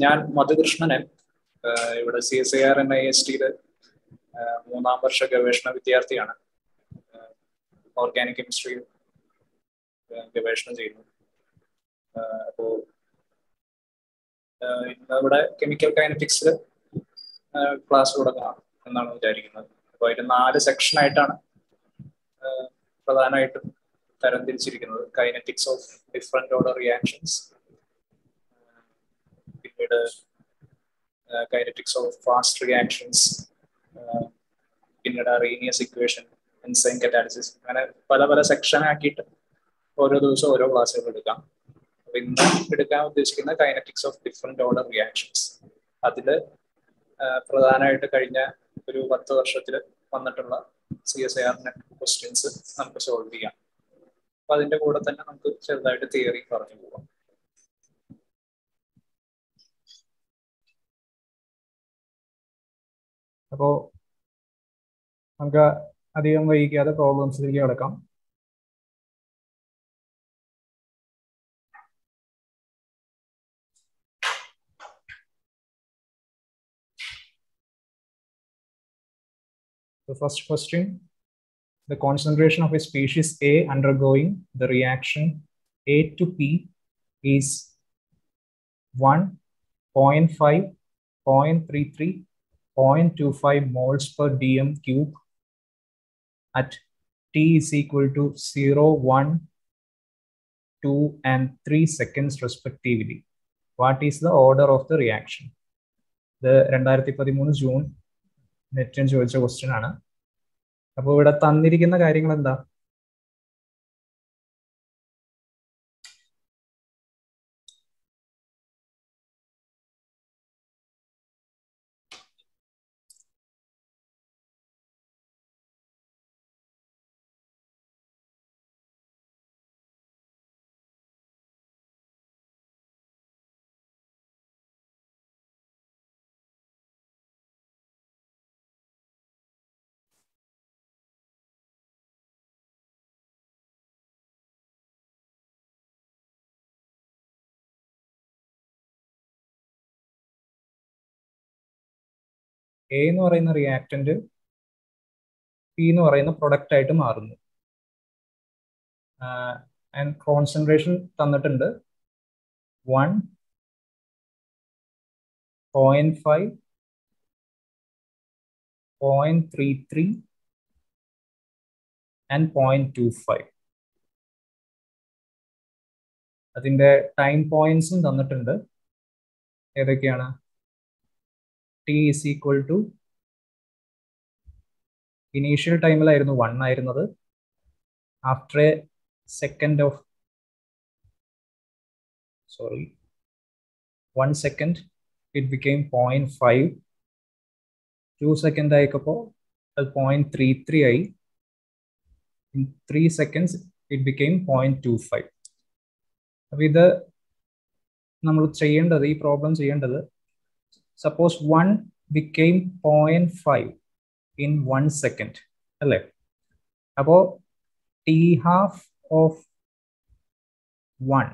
ഞാൻ മധുകൃഷ്ണനൻ, ഇവിടെ CSIR-NIST മൂന്നാം വർഷ ഗവേഷണ വിദ്യാർത്ഥിയാണ്. ഓർഗാനിക് കെമിസ്ട്രിയിൽ ഗവേഷണം ചെയ്യുന്നു. അപ്പോൾ ഇന്നിവിടെ കെമിക്കൽ കൈനറ്റിക്സിൽ ക്ലാസ് തുടങ്ങാം എന്നാണ് വിചാരിക്കുന്നത്. അപ്പോൾ അതിന് 4 സെക്ഷനായിട്ടാണ് പ്രധാനമായിട്ടും തരംതിരിച്ചിരിക്കുന്നത്. Kinetics of different order reactions, പിന്നീട് കൈനറ്റിക്സ് ഓഫ് ഫാസ്റ്റ് റിയാക്ഷൻസ്, പിന്നീട് അറീനിയസ് ഇക്വേഷൻ, എൻസൈം കറ്റാലിസിസ്, അങ്ങനെ പല പല സെക്ഷൻ ആക്കിയിട്ട് ഓരോ ദിവസം ഓരോ ക്ലാസ്സുകൾ എടുക്കാം. അപ്പൊ ഇന്ന് എടുക്കാൻ ഉദ്ദേശിക്കുന്ന kinetics of different order reactions. അതിൽ പ്രധാനമായിട്ട് കഴിഞ്ഞ ഒരു 10 വർഷത്തിൽ വന്നിട്ടുള്ള CSIR ക്വസ്റ്റ്യൻസ് നമുക്ക് സോൾവ് ചെയ്യാം. അപ്പൊ അതിന്റെ കൂടെ തന്നെ നമുക്ക് ചെറുതായിട്ട് തിയറി പറഞ്ഞു പോകാം. അപ്പോൾ നമുക്ക് അധികം വൈകിക്കാതെ പ്രോബ്ലംസിലേക്ക് കിടക്കാം. The first question: the concentration of a species A undergoing the reaction A to P is 1, 0.5, 0.33, 0.25 moles per dm cube at T is equal to 0, 1, 2, and 3 seconds respectively. What is the order of the reaction? The 2013 June നെറ്റിന് ചോദിച്ച question ആണ്. അപ്പോൾ ഇവിടെ തന്നിരിക്കുന്ന കാര്യങ്ങൾ എന്താ? A എന്ന് പറയുന്ന reactant P എന്ന് പറയുന്ന പ്രൊഡക്റ്റ് ആയിട്ട് മാറുന്നു. ആൻഡ് കോൺസെൻട്രേഷൻ തന്നിട്ടുണ്ട് 1, 0.5, 0.33 and 0.25. അതിന്റെ ടൈം പോയിന്റ്സും തന്നിട്ടുണ്ട്. ഏതൊക്കെയാണ്? T is equal to initial ടൈമിലായിരുന്നു 1 ആയിരുന്നത്. After a second of 1 second it became 0.5. 2 second ആയിക്കപ്പോൾ അത് 0.33 ആയി. In 3 seconds it became 0.25. അപ്പൊ ഇത് നമ്മൾ ചെയ്യേണ്ടത്, ഈ പ്രോബ്ലം ചെയ്യേണ്ടത്, സപ്പോസ് 1 became 0.5 in 1 second അല്ലേ? അപ്പോൾ T½ of 1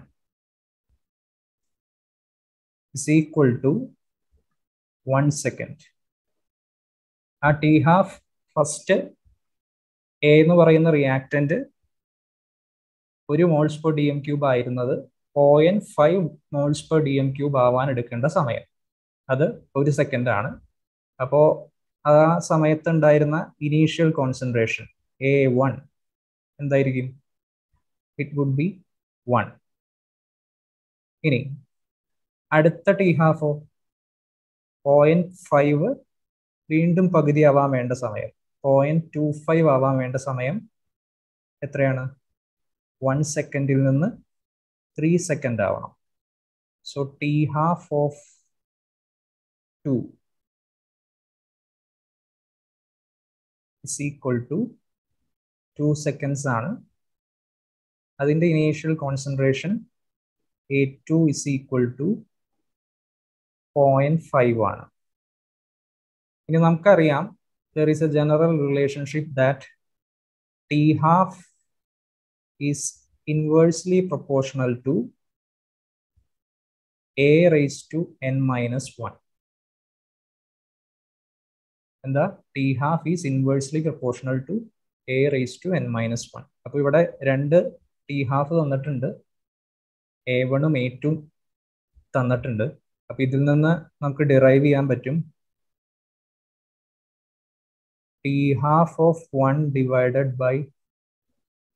is equal to 1 second. ആ T½ ഫസ്റ്റ് A എന്ന് പറയുന്ന reactant 1 moles per dm cube ആയിരുന്നത് 0.5 moles per dm cube ആവാൻ എടുക്കേണ്ട സമയം, അത് 1 സെക്കൻഡ് ആണ്. അപ്പോൾ ആ സമയത്ത് ഉണ്ടായിരുന്ന ഇനീഷ്യൽ കോൺസെൻട്രേഷൻ A1 എന്തായിരിക്കും? It would be 1. ഇനി അടുത്ത T½ 0.5 വീണ്ടും പകുതി ആവാൻ വേണ്ട സമയം, 0.25 ആവാൻ വേണ്ട സമയം എത്രയാണ്? 1 സെക്കൻഡിൽ നിന്ന് 3 സെക്കൻഡ് ആവണം. So T½ of 2 is equal to 2 seconds ആണ്. അതിന്റെ initial concentration A2 is equal to 0.5 ആണ്. ഇനി നമുക്കറിയാം, there is a general relationship that T½ is inversely proportional to a raised to n minus 1. And the t half is inversely proportional to a raised to n minus 1. അപ്പോൾ ഇവിടെ രണ്ട് t half തന്നിട്ടുണ്ട്, a1 ഉം a2 തന്നിട്ടുണ്ട്. അപ്പോൾ ഇതിൽ നിന്ന് നമുക്ക് ഡിറൈവ് ചെയ്യാൻ പറ്റും t half of 1 divided by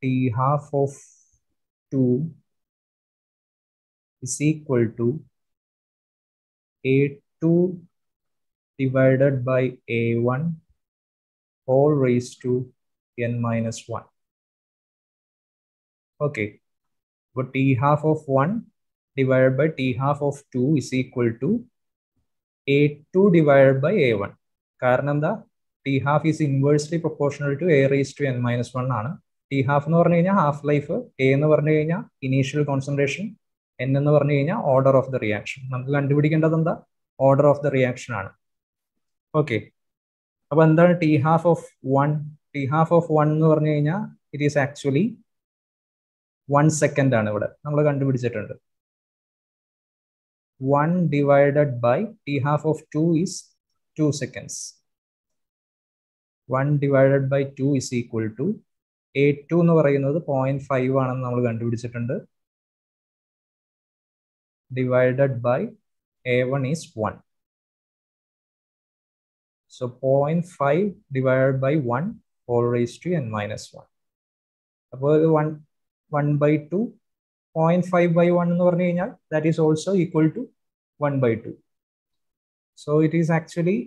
t half of 2 is equal to a2 divided by a1 whole raised to n minus 1. Okay, but t half of 1 divided by t half of 2 is equal to a2 divided by a1. കാരണം എന്താ, t half is inversely proportional to a raised to n minus 1 ആണ്. t half എന്ന് പറഞ്ഞു കഴിഞ്ഞാൽ half life, a എന്ന് പറഞ്ഞു കഴിഞ്ഞാൽ initial concentration, n എന്ന് പറഞ്ഞു കഴിഞ്ഞാൽ ഓർഡർ ഓഫ് ദ റിയാക്ഷൻ. നമുക്ക് കണ്ടുപിടിക്കേണ്ടത് എന്താ, ഓർഡർ ഓഫ് ദ റിയാക്ഷൻ ആണ്. ഓക്കെ, അപ്പൊ എന്താണ് T half of 1? T half of 1 എന്ന് പറഞ്ഞു കഴിഞ്ഞാൽ ഇറ്റ് ഈസ് ആക്ച്വലി 1 സെക്കൻഡ് ആണ്. ഇവിടെ നമ്മൾ കണ്ടുപിടിച്ചിട്ടുണ്ട്. 1 divided by t half of 2 is 2 seconds. 1 divided by 2 is equal to a2 എന്ന് പറയുന്നത് 0.5 ആണെന്ന് നമ്മൾ കണ്ടുപിടിച്ചിട്ടുണ്ട്. Divided by a1 is 1. So 0.5 divided by 1 whole raised to n minus 1. അപ്പോൾ 1 by 2, 0.5 by 1 എന്ന് പറഞ്ഞു കഴിഞ്ഞാൽ that is also equal to 1 by 2. So it is actually,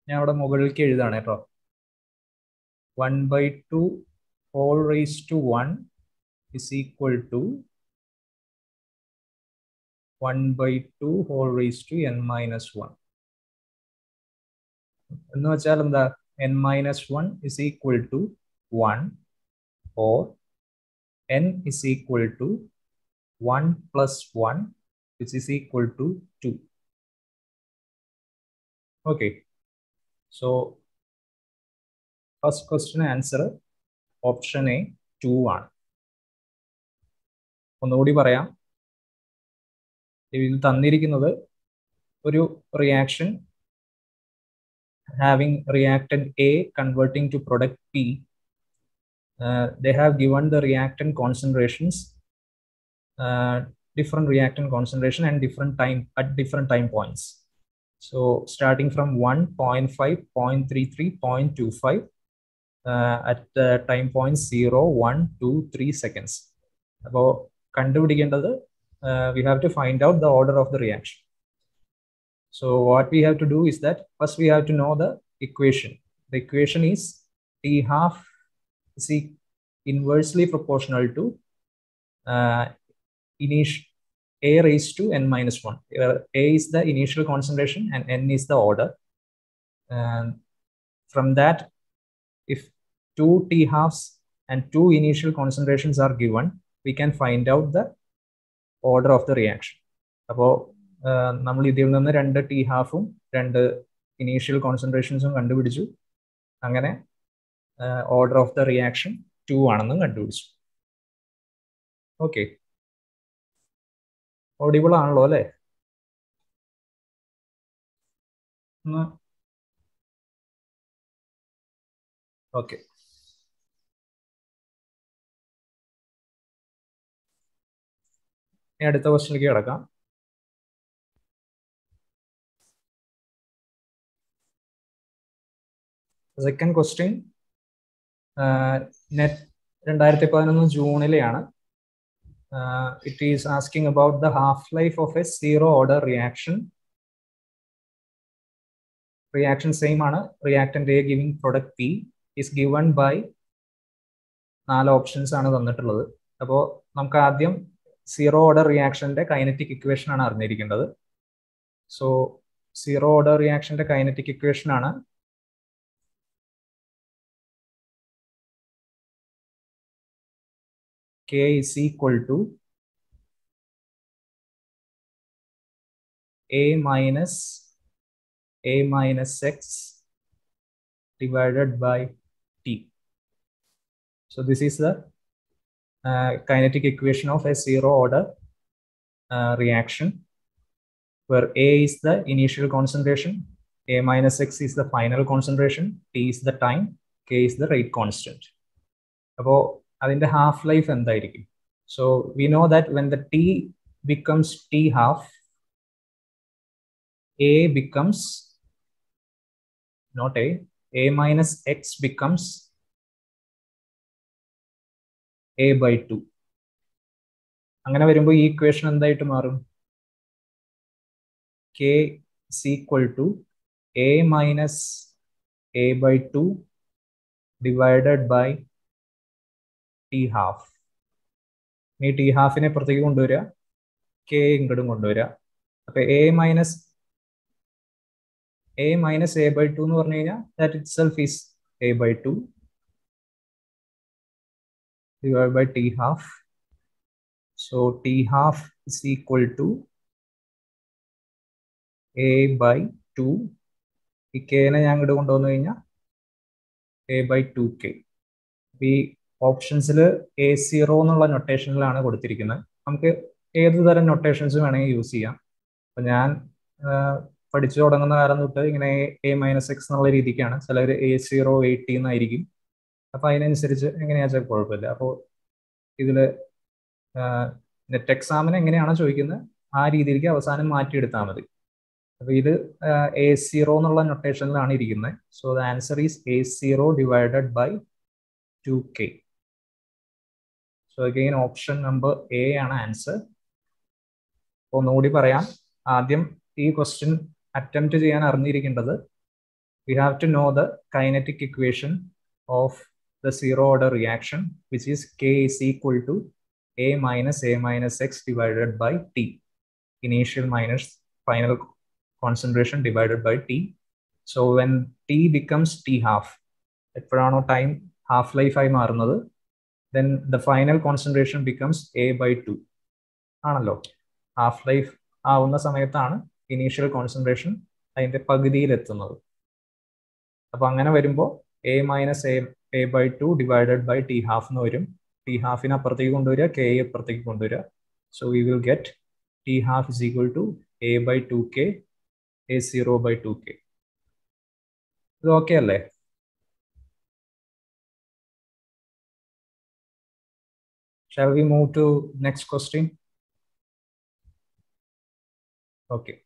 ഞാൻ അവിടെ മുകളിലേക്ക് എഴുതാണ് കേട്ടോ, 1 by 2 whole raised to 1 is equal to 1 by 2 whole raised to n minus 1. എന്ന് വെച്ചാൽ എന്താ, n minus 1 is equal to 1 or n is equal to 1 plus 1 which is equal to 2. Okay, so first question answer option A 2 ആണ്. ഒന്നുകൂടി പറയാം, ഇതിൽ തന്നിരിക്കുന്നത് ഒരു reaction having reactant A converting to product P. They have given the reactant concentrations, different reactant concentration and different time at different time points. So starting from 1, 0.5, 0.33, 0.25 at time points 0, 1, 2, 3 seconds. അപ്പോൾ കണ്ടുപിടിക്കേണ്ടത്, we have to find out the order of the reaction. So what we have to do is that first we have to know the equation. The equation is T half is inversely proportional to A raised to n minus 1. A is the initial concentration and n is the order. And from that, if 2 T halves and 2 initial concentrations are given, we can find out the order of the reaction. അപ്പോൾ നമ്മൾ ഇതിൽ നിന്ന് 2 T ഹാഫും 2 initial കോൺസെൻട്രേഷൻസും കണ്ടുപിടിച്ചു. അങ്ങനെ order of the reaction 2 ആണെന്നും കണ്ടുപിടിച്ചു. Okay, audible ആണല്ലോ അല്ലേ? ഓക്കെ, ഇനി അടുത്ത ക്വസ്റ്റ്യനിലേക്ക് കിടക്കാം. സെക്കൻഡ് ക്വസ്റ്റ്യൻ നെറ്റ് 2011 ജൂണിലെയാണ്. It is asking about the half life of a zero order reaction. Reaction same ആണ്. Reactant A giving product P is given by 4 options ആണ് തന്നിട്ടുള്ളത്. അപ്പോൾ നമുക്ക് ആദ്യം സീറോ ഓർഡർ റിയാക്ഷന്റെ കൈനറ്റിക് ഇക്വേഷൻ ആണ് അറിഞ്ഞിരിക്കേണ്ടത്. സോ സീറോ ഓർഡർ റിയാക്ഷന്റെ കൈനറ്റിക് ഇക്വേഷൻ ആണ് K is equal to A minus X divided by T. So this is the kinetic equation of a zero order reaction, where A is the initial concentration, A minus X is the final concentration, T is the time, K is the rate constant. So, the half-life endaയിരിക്കും. So, we know that when the T becomes T half, A becomes, not A minus X becomes A by 2. അങ്ങനെ വരുമ്പോൾ ഈ equation എന്തായിട്ട് മാറും? K is equal to A minus A by 2 divided by T half. ഈ T half-നെ പുറത്തേക്ക് കൊണ്ടുവരിക, K ഇങ്ങോട്ടും കൊണ്ടുവരിക. അപ്പോൾ A minus A by 2 എന്ന് പറഞ്ഞു കഴിഞ്ഞാൽ that itself is A by 2 divided by T half. So T half is equal to A by 2. ഈ K-നെ ഞാൻ ഇങ്ങോട്ട് കൊണ്ടുവന്നു കഴിഞ്ഞാൽ A by 2K. ഈ ഓപ്ഷൻസിൽ A0 എന്നുള്ള നൊട്ടേഷനിലാണ് കൊടുത്തിരിക്കുന്നത്. നമുക്ക് ഏത് തരം നൊട്ടേഷൻസ് വേണമെങ്കിൽ യൂസ് ചെയ്യാം. അപ്പം ഞാൻ പഠിച്ചു തുടങ്ങുന്ന കാലം തൊട്ട് ഇങ്ങനെ A minus X എന്നുള്ള രീതിക്കാണ്. ചിലർ A0 A T എന്നായിരിക്കും. അപ്പം അതിനനുസരിച്ച് എങ്ങനെയാണെന്ന് വെച്ചാൽ കുഴപ്പമില്ല. അപ്പോൾ ഇതിൽ നെറ്റ് എക്സാമിന് എങ്ങനെയാണോ ചോദിക്കുന്നത് ആ രീതിയിലേക്ക് അവസാനം മാറ്റിയെടുത്താൽ മതി. അപ്പോൾ ഇത് A0 എന്നുള്ള നൊട്ടേഷനിലാണ് ഇരിക്കുന്നത്. So the answer is A0 divided by 2K. So again option number A ആണ് ആൻസർ. അപ്പോൾ ഒന്നുകൂടി പറയാം. ആദ്യം ഈ ക്വസ്റ്റ്യൻ അറ്റംപ്റ്റ് ചെയ്യാൻ അറിഞ്ഞിരിക്കേണ്ടത് we have to know the kinetic equation of the zero order reaction, which is K is equal to A minus X divided by T, initial minus final concentration divided by T. So when T becomes T half, എപ്പോഴാണോ time half life ആയി മാറുന്നത്, then the final concentration becomes A by 2 ആണല്ലോ. Half life ആവുന്ന സമയത്താണ് initial concentration അതിൻ്റെ പകുതിയിലെത്തുന്നത്. അപ്പോൾ അങ്ങനെ വരുമ്പോൾ A minus A by 2 divided by T half എന്ന് വരും. T half-നെ അപ്പുറത്തേക്ക് കൊണ്ടുവരിക, K അപ്പുറത്തേക്ക് കൊണ്ടുവരിക. So we will get T half is equal to A by 2K, A0 by 2K. ഇത് ഓക്കെ അല്ലേ? Shall we move to next question? Okay.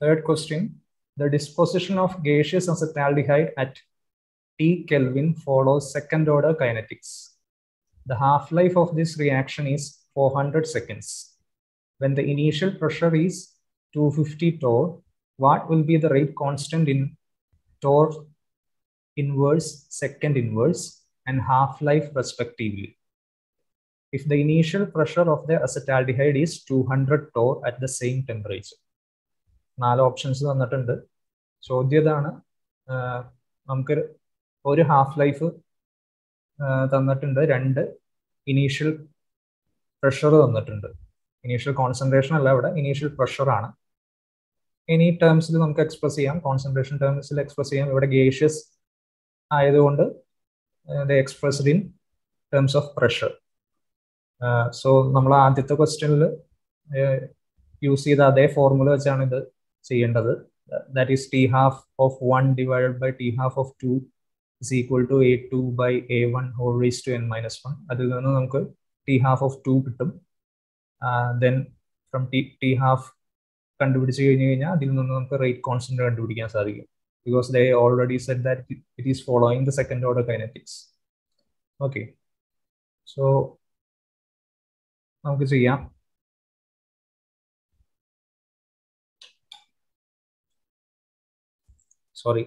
Third question, the disposition of gaseous acetaldehyde at T Kelvin follows second order kinetics. The half-life of this reaction is 400 seconds. When the initial pressure is 250 torr, what will be the rate constant in torr inverse, second inverse, and half-life respectively? If the initial pressure of the acetaldehyde is 200 torr at the same temperature. 4 options തന്നിട്ടുണ്ട്. ചോദ്യം ഇതാണ്, നമുക്ക് ഒരു half life തന്നിട്ടുണ്ട്, 2 initial pressure തന്നിട്ടുണ്ട്. Initial concentration അല്ല, ഇവിടെ initial പ്രഷറാണ്. ഇനി ടേംസിൽ നമുക്ക് എക്സ്പ്രസ് ചെയ്യാം, കോൺസെൻട്രേഷൻ ടേംസിൽ എക്സ്പ്രസ് ചെയ്യാം. ഇവിടെ ഗേഷ്യസ് ആയതുകൊണ്ട് expressed in terms of pressure. So നമ്മൾ ആദ്യത്തെ ക്വസ്റ്റ്യനിൽ യൂസ് ചെയ്ത അതേ ഫോർമുല വെച്ചാണ് ഇത് ചെയ്യേണ്ടത്. That is T half of 1 divided by T half of 2 is equal to A2 by A1 whole raised to n minus 1. അതിൽ നിന്ന് നമുക്ക് T half of 2 കിട്ടും. Then from T half കണ്ടുപിടിച്ച് കഴിഞ്ഞാൽ അതിൽ നിന്ന് നമുക്ക് റേറ്റ് കോൺസ്റ്റന്റ് കണ്ടുപിടിക്കാൻ സാധിക്കും. Because they already said that it is following the second order kinetics. Okay. So നമുക്ക് ചെയ്യാം. Sorry.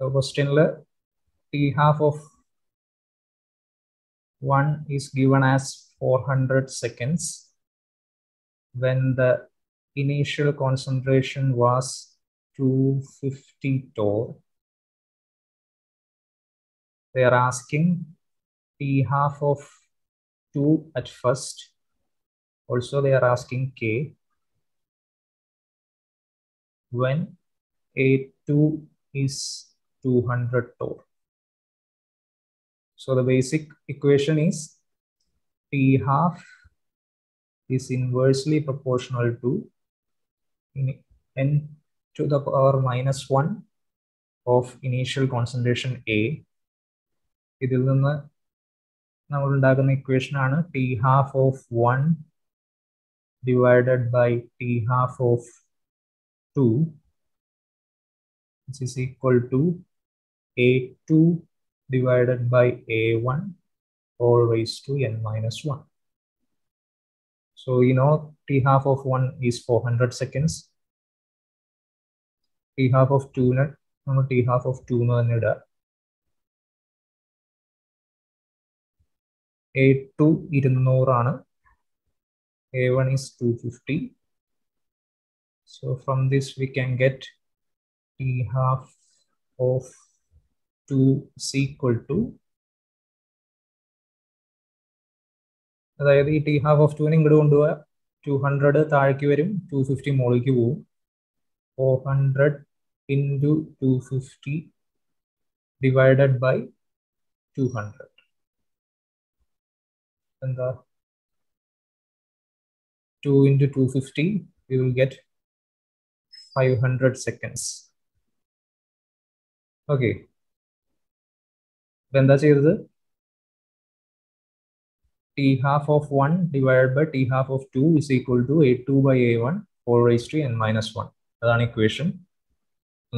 The question T half of 1 is given as 400 seconds when the initial concentration was 250 torr. They are asking T half of 2 at first. Also, they are asking K when A2 is 200 torr. So the basic equation is T half is inversely proportional to n to the power minus 1 of initial concentration A. ഇതിൽ നിന്ന് നമ്മൾ ഉണ്ടാക്കുന്ന equation ആണ് T half of 1 divided by T half of 2, which is equal to A2 divided by A1 all raised to n minus 1. So you know T half of 1 is 400 seconds. T half of 2 T half of 2 A2 200 ആണ്, A1 is 250. So from this we can get T half of 2 is equal to, അതായത് ഈ T half of 2 ഇങ്ങോട്ട് കൊണ്ടുപോയാൽ 200 താഴേക്ക് വരും, 250 മുകളിലേക്ക് പോകും. 400 into 250 divided by 200. And the 2 into 250, we will get 500 seconds. Okay. Then that's it. T half of 1 divided by T half of 2 is equal to A2 by A1 all raised to n minus 1. That's equation.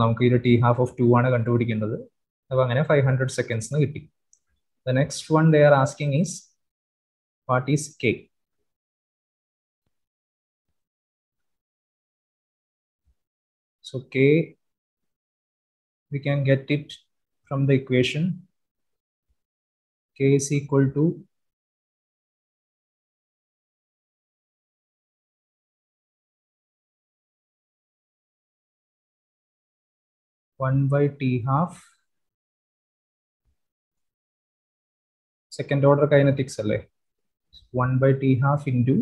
നമുക്ക് ഇത് T half of 2 ആണ് കണ്ടുപിടിക്കേണ്ടത്. അപ്പോൾ അങ്ങനെ 500 seconds കിട്ടി. The next one they are asking is, what is K? So K, we can get it from the equation. K is equal to one by T half second order kinetics alle, 1 by T half into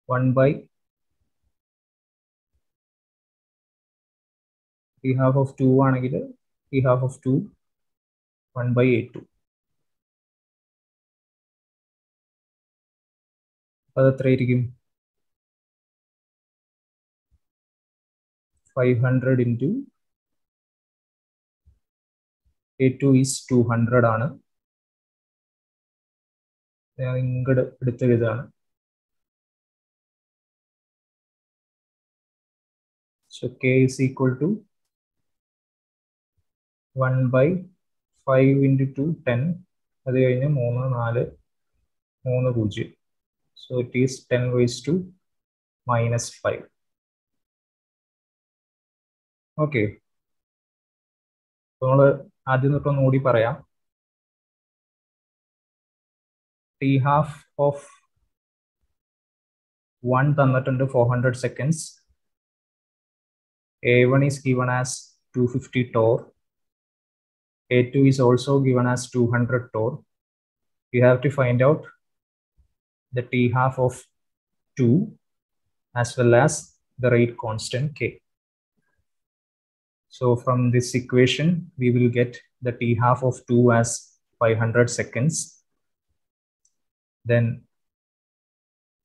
1 by T half of 2 ആണെങ്കിൽ T half of 2 1 by A2. അത് എത്ര ആയിരിക്കും? 500 into A2 is 200 ആണ്. ഞാൻ ഇങ്ങോട്ട് എടുത്തെഴുതാണ്. So K is equal to 1 by 5 into 2 10. അത് കഴിഞ്ഞ് 3 4 3 0. So it is 10 raised to minus 5. Okay. നമ്മൾ ആദ്യം തൊട്ടൊന്ന് കൂടി പറയാം. T half of 1 തന്നിട്ടുണ്ട് 400 seconds. A1 is given as 250 torr. A2 is also given as 200 torr. We have to find out the T half of 2 as well as the rate constant K. So from this equation, we will get the T half of 2 as 500 seconds. Then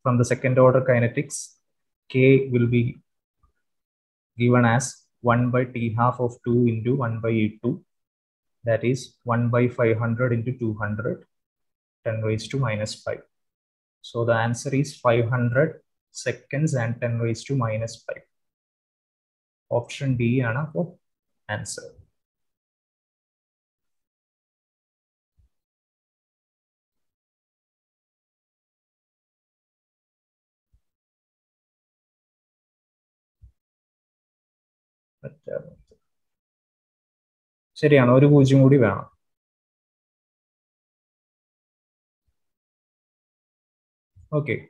from the second order kinetics, K will be given as 1 by T half of 2 into 1 by A2. That is 1 by 500 into 200, 10 raised to minus 5. So the answer is 500 seconds and 10 raised to minus 5. Option D ആണ് for answer. ശരിയാണ്, ഒരു 0 കൂടി വേണം. Okay.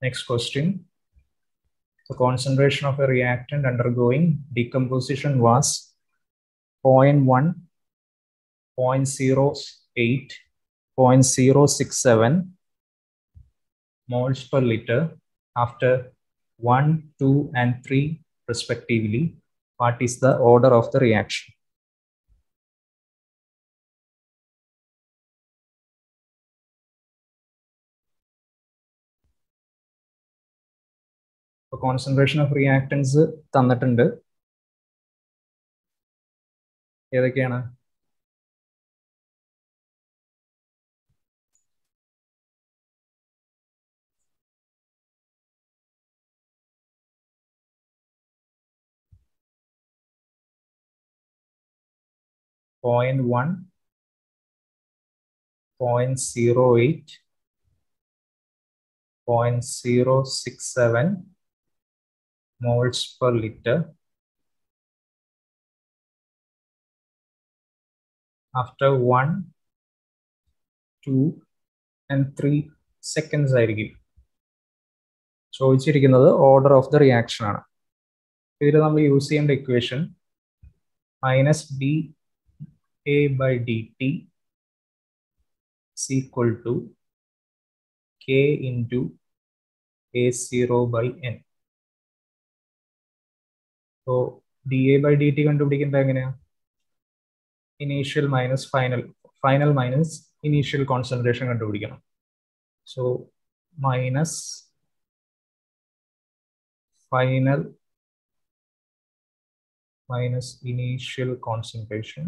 Next question. The concentration of a reactant undergoing decomposition was 0.1, 0.08, 0.067 moles per liter after 1, 2, and 3 respectively. What is the order of the reaction? The concentration of reactants തന്നിട്ടുണ്ട്. ഏതൊക്കെയാണ്? Point 1, 0.08, 0.067 moles per liter after 1, 2, and 3 seconds ആയിരിക്കും ചോദിച്ചിരിക്കുന്നത് order of the reaction ആണ്. ഇതിൽ നമ്മൾ use ചെയ്യേണ്ട equation -dA/dt is equal to K into A0/N. So dA/dt കണ്ടുപിടിക്കുന്നത് എങ്ങനെയാ? Initial minus final minus initial concentration കണ്ടുപിടിക്കണം. So minus final minus initial concentration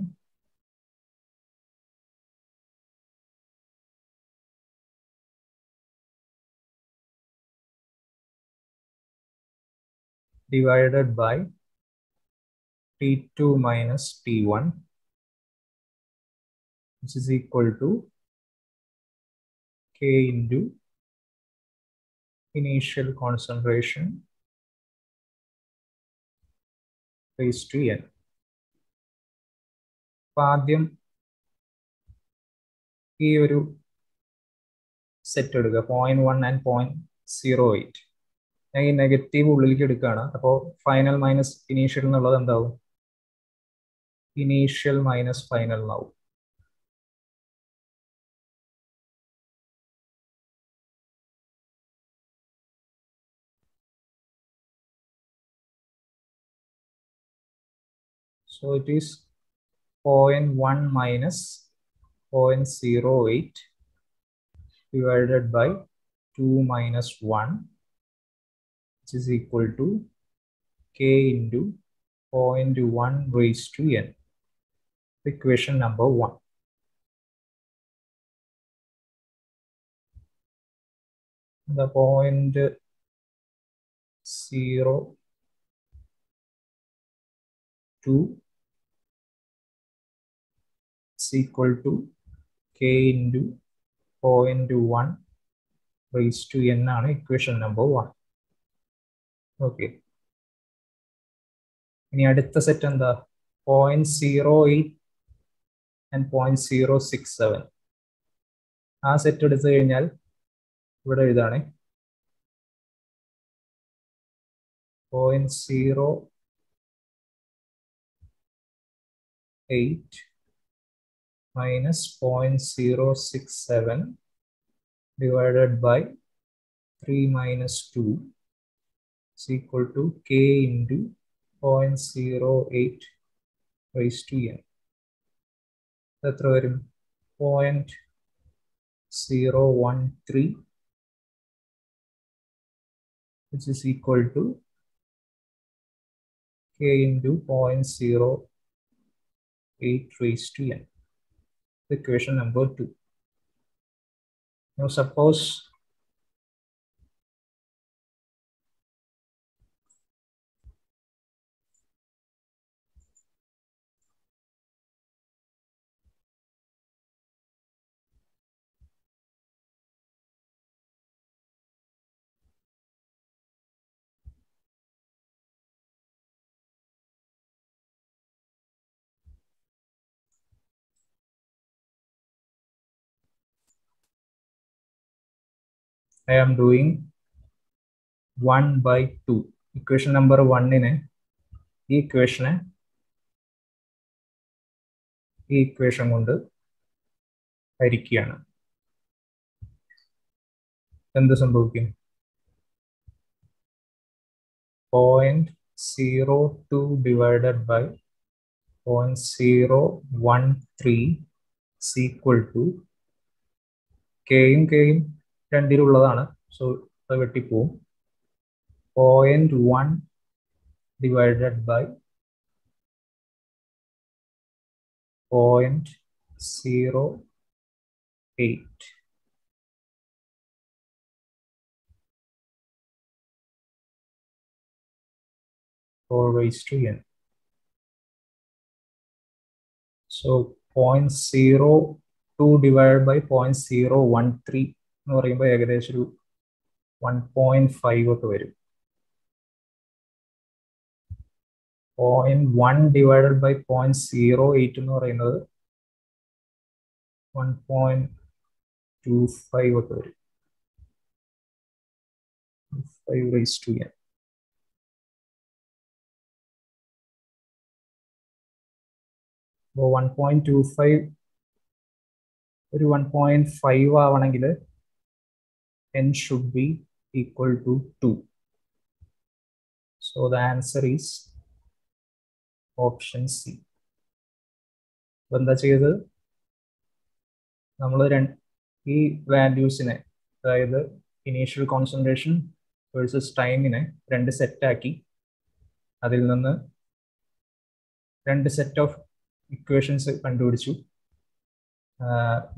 divided by T2 minus T1, which is equal to K into initial concentration raised to N. ആദ്യം ഈ ഒരു set എടുക്കുക 0.1 and 0.08. ഞാൻ ഈ negative ഉള്ളിലേക്ക് എടുക്കുകയാണ്. അപ്പോൾ ഫൈനൽ മൈനസ് ഇനീഷ്യൽ എന്നുള്ളത് എന്താവും? ഇനീഷ്യൽ മൈനസ് ഫൈനൽ എന്നാവും. So it is 0.1 minus 0.08 divided by 2 minus 1, which is equal to K into 0.1 raised to N. Equation number 1. The 0.02 is equal to K into 0.1 raised to N ആണ് equation number 1. Okay. ഇനി അടുത്ത set എന്താ? 0.08 and 0.067. ആ set എടുത്തു കഴിഞ്ഞാൽ ഇവിടെ എഴുതാണ് 0.08 minus 0.067 divided by 3 minus 2 is equal to K into 0.08 raised to N. എത്ര വരും? 0.013, which is equal to K into 0.08 raised to N. Equation number 2. Now suppose I am doing 1/2. Equation number 1 in ഈ equation കൊണ്ട് ഹരിക്കുകയാണ്. എന്ത് സംഭവിക്കും? 0.02 divided by 0.013 is equal to കെയും രണ്ടിലുള്ളതാണ്, so അത് വെട്ടിപ്പോവും. 0.1 divided by 0.08 4 raised to n. So 0.02 divided by 0.013 എന്ന് പറയുമ്പോൾ ഏകദേശം ഒരു 1.5 ഒക്കെ വരും. 0.1 divided by 0.08 എന്ന് പറയുന്നത് 1.25 ഒക്കെ വരും. 5 raised to n. So 1.25 ഒരു 1.5 ആവണമെങ്കിൽ n should be equal to 2. So the answer is option C. അപ്പോൾ എന്താ ചെയ്തത്? നമ്മൾ ഈ വാല്യൂസിനെ, അതായത് ഇനീഷ്യൽ കോൺസെൻട്രേഷൻ വേഴ്സസ് ടൈമിനെ 2 സെറ്റാക്കി അതിൽ നിന്ന് 2 സെറ്റ് ഓഫ് ഇക്വേഷൻസ് കണ്ടുപിടിച്ചു.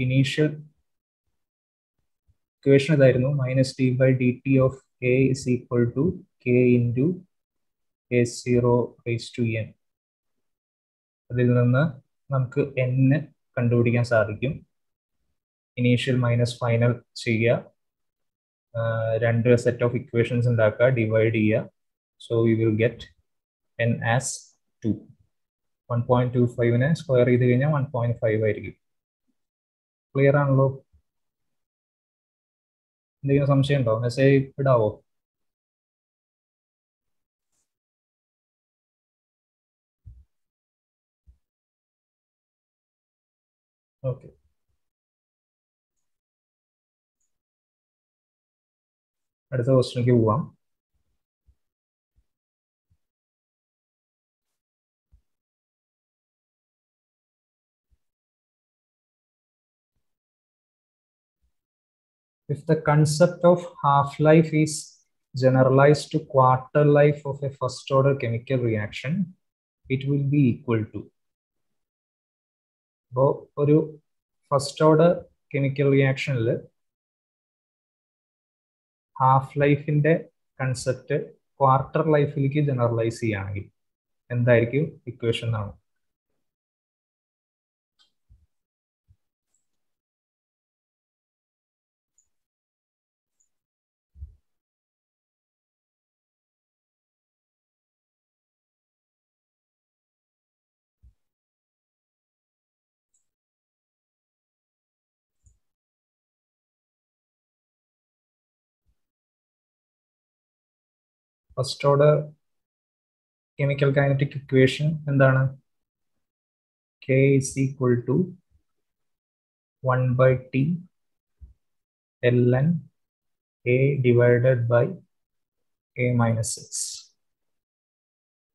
ഇനീഷ്യൽ ഇക്വേഷൻ ഇതായിരുന്നു, -d/dt of A is equal to k into A0 raised to n. അതിൽ നിന്ന് നമുക്ക് n കണ്ടുപിടിക്കാൻ സാധിക്കും. ഇനീഷ്യൽ മൈനസ് ഫൈനൽ ചെയ്യുക, 2 സെറ്റ് ഓഫ് ഇക്വേഷൻസ് ഉണ്ടാക്കുക, ഡിവൈഡ് ചെയ്യുക. So we will get n as 2. 1.25നെ സ്ക്വയർ ചെയ്ത് കഴിഞ്ഞാൽ 1.5 ആയിരിക്കും. ക്ലിയർ ആണല്ലോ? എന്തെങ്കിലും സംശയം ഉണ്ടോ? മെസ്സേജ് ഇടാവോ? ഓക്കെ, അടുത്ത ക്വസ്റ്റ്യനിലേക്ക് പോവാം. If the concept of half-life is generalized to quarter life of a first order chemical reaction, it will be equal to. അപ്പോൾ ഒരു ഫസ്റ്റ് ഓർഡർ കെമിക്കൽ റിയാക്ഷനിൽ ഹാഫ് ലൈഫിന്റെ കൺസെപ്റ്റ് ക്വാർട്ടർ ലൈഫിലേക്ക് ജനറലൈസ് ചെയ്യുകയാണെങ്കിൽ എന്തായിരിക്കും ഇക്വേഷൻ എന്നാണ്. First order chemical kinetic equation എന്താണ്? K is equal to 1/T ln A divided by A minus x.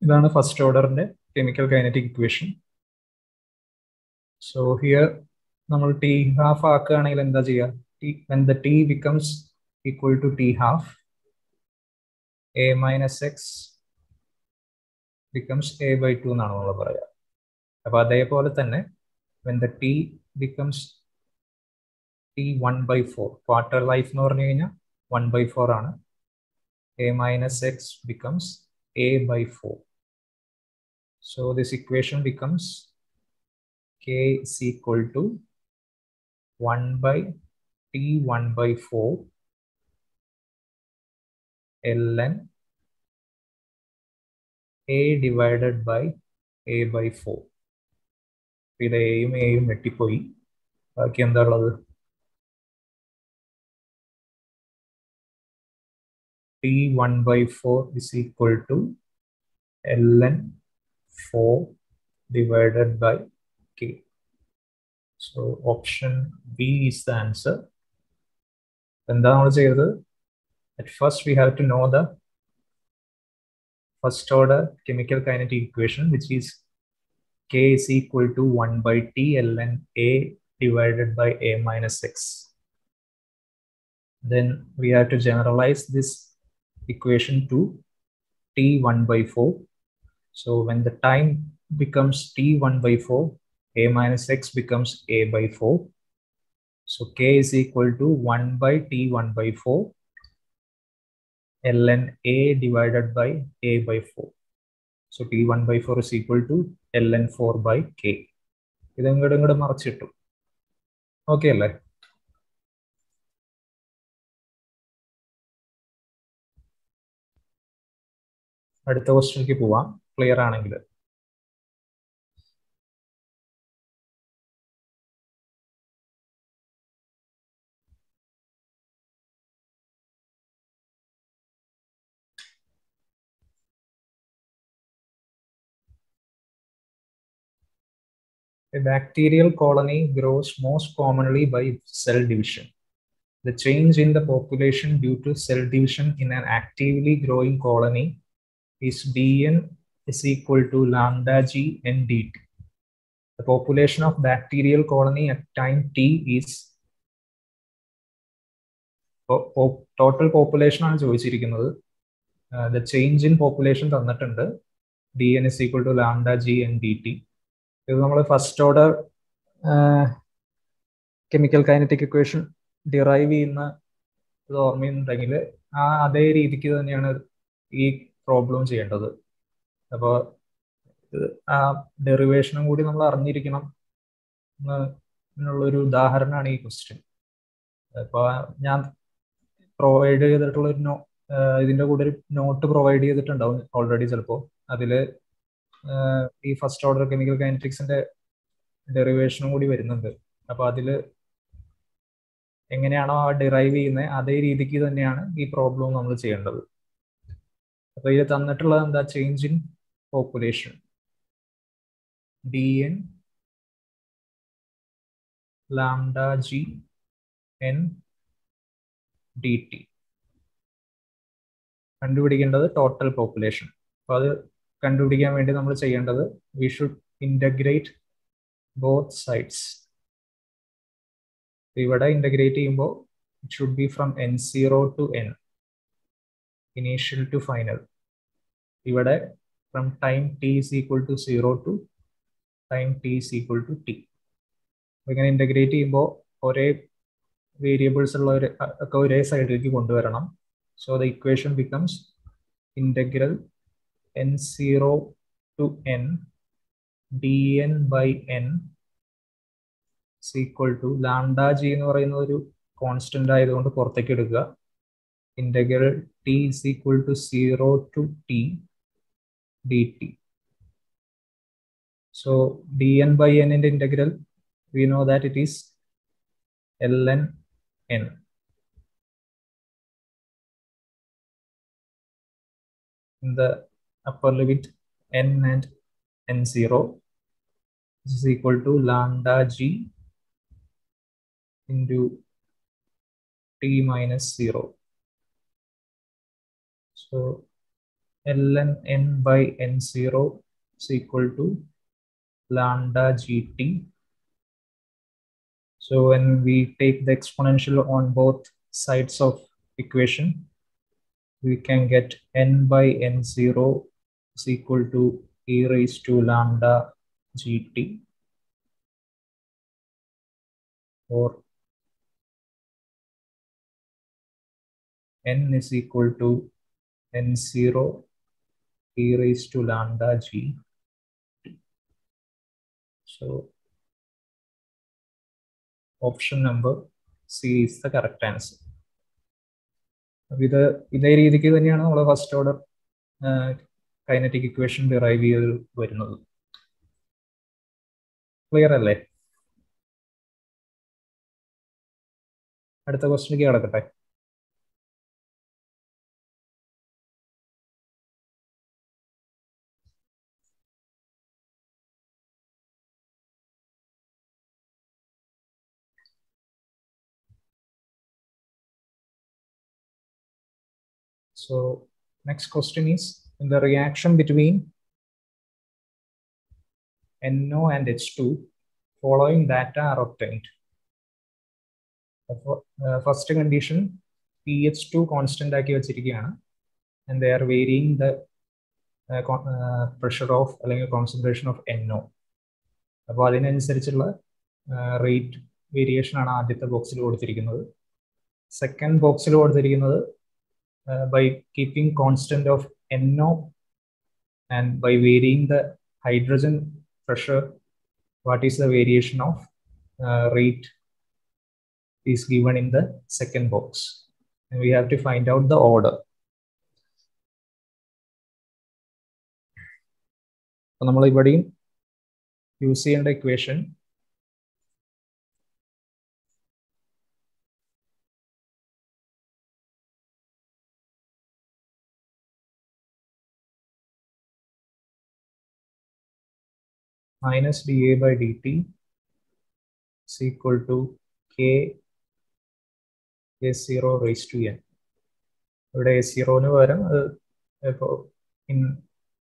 ഇതാണ് ഫസ്റ്റ് ഓർഡറിന്റെ chemical kinetic equation. So here നമ്മൾ T ഹാഫ് ആക്കുകയാണെങ്കിൽ എന്താ ചെയ്യുക? when the T becomes equal to T half, A minus x becomes A/2 എന്നാണ് നമ്മൾ പറയുക. അപ്പൊ അതേപോലെ തന്നെ when the T becomes T1/4, quarter life എന്ന് പറഞ്ഞു കഴിഞ്ഞാൽ 1/4 ആണ്. A minus x becomes A/4. So this equation becomes K is equal to 1/T1/4 ln A divided by A/4. ഇത് എയും എയും വെട്ടിപ്പോയി, ബാക്കി എന്താ ഉള്ളത്? T1/4 is equal to ln 4 divided by k. So option B is the answer. At first we have to know the first order chemical kinetic equation, which is k is equal to 1/t ln A divided by A minus x. Then we have to generalize this equation to T1/4. So when the time becomes T1/4, A minus x becomes A/4. So k is equal to 1/T1/4 ln A divided by A/4. So T1/4 is equal to ln 4/k. ഇത് ഇങ്ങോട്ട് മറച്ചിട്ടു. Okay അല്ലേ? അടുത്ത ക്വസ്റ്റ്യനിലേക്ക് പോവാം, clear ആണെങ്കിൽ. A bacterial colony grows most commonly by cell division. The change in the population due to cell division in an actively growing colony is dn is equal to lambda g n dt. The population of bacterial colony at time t is total population ആണ് ചോദിച്ചിരിക്കുന്നത്. The change in population തന്നിട്ടുണ്ട്. dn is equal to lambda g n dt. ഇത് നമ്മൾ first order chemical kinetic equation derive ചെയ്യുന്ന ഇത് ഓർമ്മയുണ്ടെങ്കിൽ അതേ രീതിക്ക് തന്നെയാണ് ഈ പ്രോബ്ലം ചെയ്യേണ്ടത്. അപ്പോൾ ആ ഡെറിവേഷനും കൂടി നമ്മൾ അറിഞ്ഞിരിക്കണം എന്നുള്ളൊരു ഉദാഹരണമാണ് ഈ ക്വസ്റ്റ്യൻ. അപ്പോൾ ഞാൻ പ്രൊവൈഡ് ചെയ്തിട്ടുള്ളൊരു ഇതിൻ്റെ കൂടെ ഒരു നോട്ട് പ്രൊവൈഡ് ചെയ്തിട്ടുണ്ടാവും ഓൾറെഡി. ചിലപ്പോൾ അതിൽ ഈ ഫസ്റ്റ് ഓർഡർ കെമിക്കൽ കൈനറ്റിക്സിന്റെ ഡെറിവേഷനും കൂടി വരുന്നുണ്ട്. അപ്പോൾ അതിൽ എങ്ങനെയാണോ ആ ഡിറൈവ് ചെയ്യുന്നത് അതേ രീതിക്ക് തന്നെയാണ് ഈ പ്രോബ്ലം നമ്മൾ ചെയ്യേണ്ടത്. അപ്പോൾ ഇത് തന്നിട്ടുള്ളത് എന്താ? Change in population dn lambda g n dt. കണ്ടുപിടിക്കേണ്ടത് ടോട്ടൽ പോപ്പുലേഷൻ. അപ്പോൾ അത് കണ്ടുപിടിക്കാൻ വേണ്ടി നമ്മൾ ചെയ്യേണ്ടത് we should integrate both sides. ഇവിടെ ഇന്റഗ്രേറ്റ് ചെയ്യുമ്പോൾ it should be from n0 to n, initial to final. ഇവിടെ from time t is equal to 0 to time t is equal to t. ഇങ്ങനെ ഇന്റഗ്രേറ്റ് ചെയ്യുമ്പോൾ ഒരേ വേരിയബിൾസ് ഉള്ള ഒക്കെ ഒരേ സൈഡിലേക്ക് കൊണ്ടുവരണം. So the equation becomes integral n0 to n dn by n is equal to lambda g എന്ന് പറയുന്ന ഒരു കോൺസ്റ്റന്റ് ആയതുകൊണ്ട് പുറത്തേക്ക് എടുക്കുക. Integral t is equal to 0 to t dt. So dn by n in the integral, we know that it is ln n. In the upper limit n and n0 is equal to lambda g into t minus 0. So ln n by n0 is equal to lambda gt. So when we take the exponential on both sides of equation, we can get n by n0 is equal to e raised to lambda gt, or n is equal to n0 e raised to lambda g. So option number C is the correct answer. ഇതേ രീതിക്ക് തന്നെയാണ് നമ്മൾ first order kinetic equation derive ചെയ്ത് വരുന്നത്. Clear അല്ലേ? അടുത്ത ക്വസ്റ്റ്യനിലേക്ക് കിടക്കട്ടെ. So next question is, in the reaction between NO and H2, following data are obtained. First condition, pH2 constant ആക്കി വെച്ചിരിക്കുകയാണ്, and they are varying the pressure of അല്ലെങ്കിൽ concentration of NO. അപ്പോൾ അതിനനുസരിച്ചുള്ള റേറ്റ് വേരിയേഷൻ ആണ് ആദ്യത്തെ ബോക്സിൽ കൊടുത്തിരിക്കുന്നത്. Second ബോക്സിൽ കൊടുത്തിരിക്കുന്നത് by keeping constant of NO and by varying the hydrogen pressure, what is the variation of rate is given in the second box, and we have to find out the order. So നമ്മൾ ഇവിടെയും use ചെയ്യേണ്ട equation minus dA by dt is equal to K A0 raised to n. ഇവിടെ A0 പകരം ഇപ്പോൾ in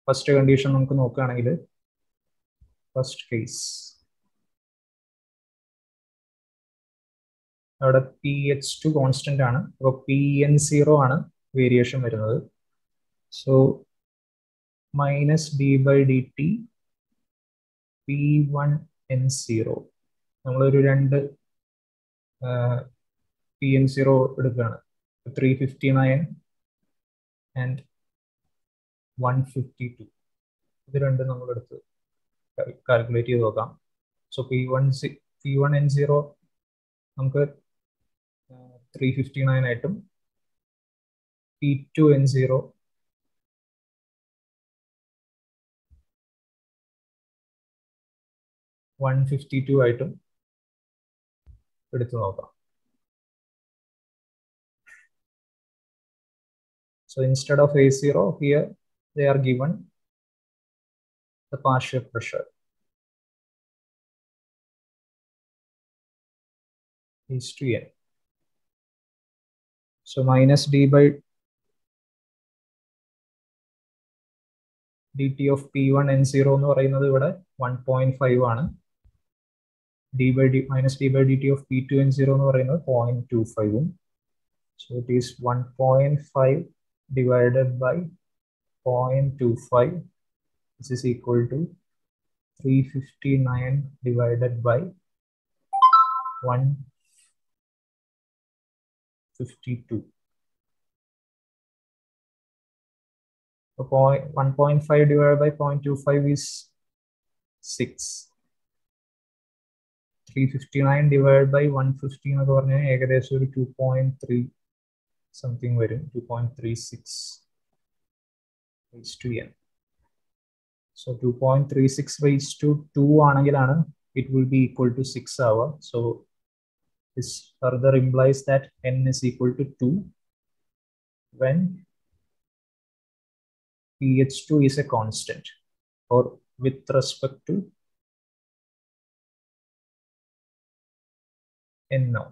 first condition നമുക്ക് നോക്കുകയാണെങ്കിൽ, first case അവിടെ pH2 constant ആണ്, അപ്പോൾ PN0 ആണ് വേരിയേഷൻ വരുന്നത്. So minus d by dt P1N0, നമ്മളൊരു രണ്ട് PN0 എടുക്കുകയാണ്, 359 and 152. ഇത് രണ്ടും നമ്മളെടുത്ത് കാൽക്കുലേറ്റ് ചെയ്ത് നോക്കാം. സോ P1N0 നമുക്ക് 359 ആയിട്ടും P2N0 152 ആയിട്ടും എടുത്തു നോക്കാം. So instead of A0, here they are given the partial pressure is to n. So minus d by dt of P1N0 എന്ന് പറയുന്നത് ഇവിടെ 1.5 ആണ്. minus d by dt of P2N0 എന്ന് പറയുന്നത് 0.25. So it is 1.5 divided by 0.25, which is equal to 359 divided by 152. So 1.5 divided by 0.25 is 6. 359 divided by 150 എന്നൊക്കെ പറഞ്ഞാൽ ഏകദേശം ഒരു 2.3 സംതിങ് വരും, 2.36 raised to n. So 2.36 raised to 2 ആണെങ്കിലാണ് it will be equal to 6 ആവുക. So this further implies that n is equal to 2 when pH2 is a constant or with respect to NO.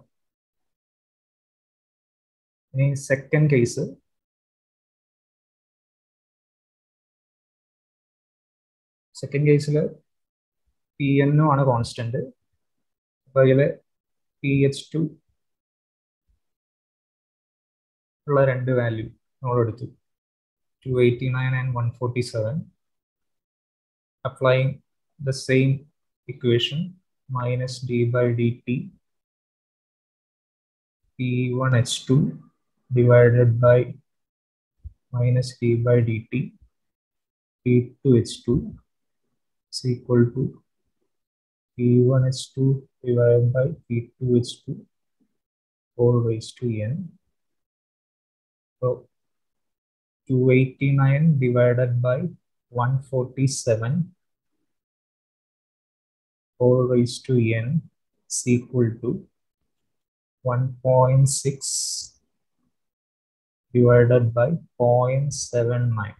In second case, PNO ആണ് constant. അപ്പോൾ അതിൽ pH2 ഉള്ള രണ്ട് value നമ്മൾ എടുത്തു, 289 and 147. Applying the same equation, minus d by dt P1H2 divided by minus d by dt P2H2 is equal to P1H2 divided by P2H2 whole raised to n. So 289 divided by 147 whole raised to n is equal to 1.6 divided by 0.79.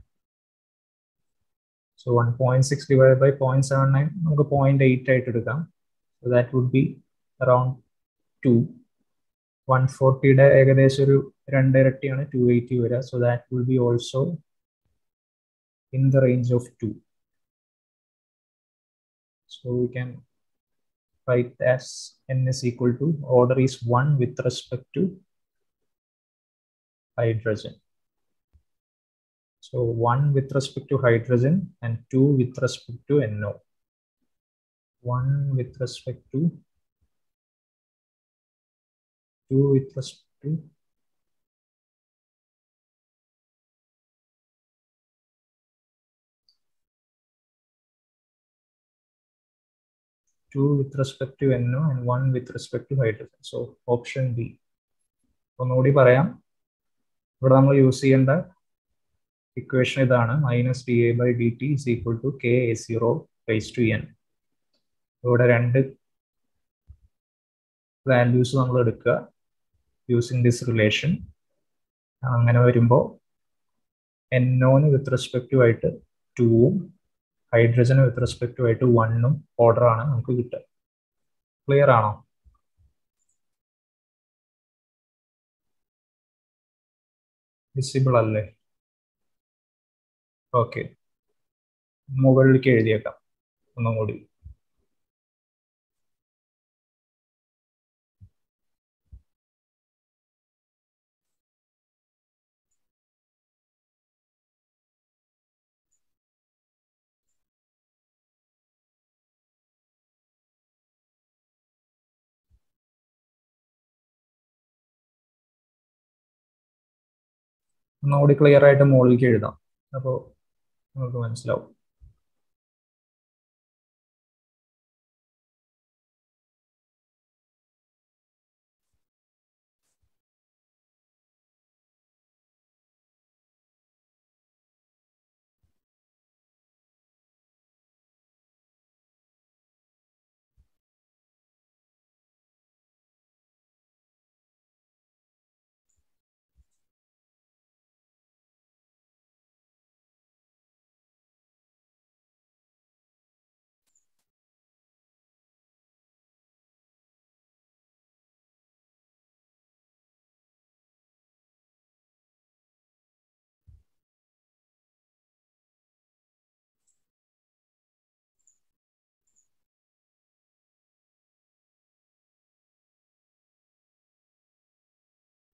So 1.6 divided by 0.79, നമുക്ക് 0.8 ആയിട്ട് എടുക്കാം. So that would be around 2. 140 ഏകദേശം ഒരു 2 ഇരട്ടിയാണ് 280 വരിക. So that will be also in the range of 2. So we can write as n is equal to, order is 1 with respect to hydrogen. So 1 with respect to hydrogen and 2 with respect to NO. 1 with respect to 2 with respect to 2 with respect to NO and 1 with respect to hydrogen. So option B. ഒന്നുകൂടി പറയാം, ഇവിടെ നമ്മൾ use ചെയ്യേണ്ട equation ഇതാണ്, -dA/dt is equal to KA0 raised to n. ഇവിടെ രണ്ട് values നമ്മൾ എടുക്കുക യൂസിങ് ദിസ് റിലേഷൻ. അങ്ങനെ വരുമ്പോൾ NOന് വിത്ത് റെസ്പെക്റ്റീവ് ആയിട്ട് 2ഉം ഹൈഡ്രജന് വിത്ത് റെസ്പെക്റ്റീവ് ആയിട്ട് 1ഉം ഓർഡർ ആണ് നമുക്ക് കിട്ടുക. ക്ലിയർ ആണോ? വിസിബിൾ അല്ലേ? ഓക്കെ, മുകളിലേക്ക് എഴുതിയേക്കാം ഒന്നും കൂടി. ഒന്നുകൂടി ക്ലിയർ ആയിട്ട് മുകളിലേക്ക് എഴുതാം, അപ്പോൾ നമുക്ക് മനസ്സിലാവും.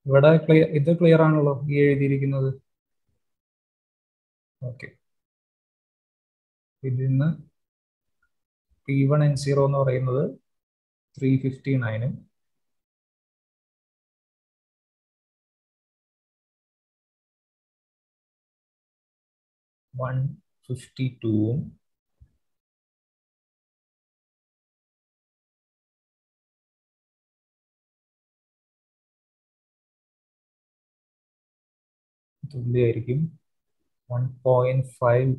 ഇവിടെ ഇത് ക്ലിയർ ആണല്ലോ ഈ എഴുതിയിരിക്കുന്നത്. ഓക്കെ, ഇതിന്ന് P1N0 എന്ന് പറയുന്നത് 359, 152ഉം തുല്യമായിരിക്കും 1.5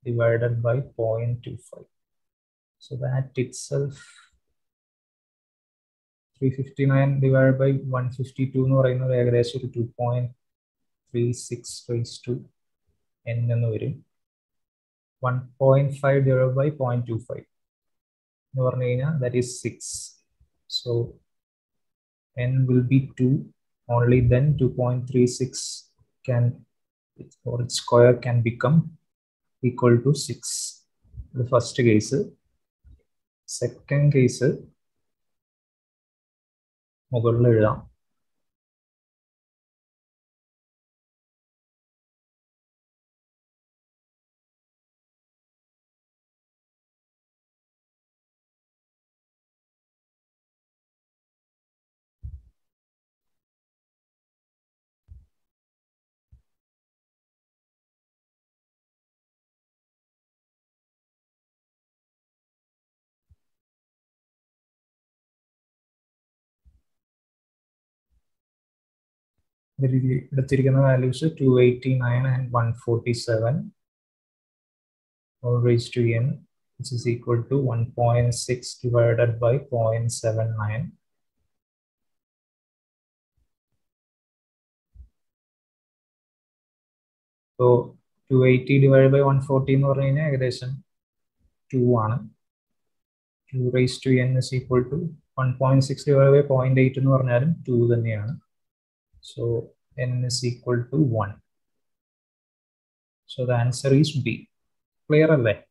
divided by 0.25. So that itself 359 divided by 152 എന്ന് പറയുന്നത് ഏകദേശം ഒരു 2.36 raised to n എന്ന് വരും. 1.5 divided by 0.25 എന്ന് പറഞ്ഞു കഴിഞ്ഞാൽ that is 6. So n will be 2. Only then 2.36 can, or its square can become equal to 6. The first case. Second case മുകളിൽ എഴുതാം. എടുത്തിരിക്കുന്ന values 289 and 147 all raised to n, which is equal to 1.6 divided by 0.79. So 280 divided by 140 എന്ന് പറഞ്ഞു കഴിഞ്ഞാൽ ഏകദേശം 2 ആണ്. 2 raised to n is equal to 1.6 divided by 0.8 എന്ന് പറഞ്ഞാലും 2 തന്നെയാണ്. So n is equal to 1. So the answer is B. Clear അല്ലേ?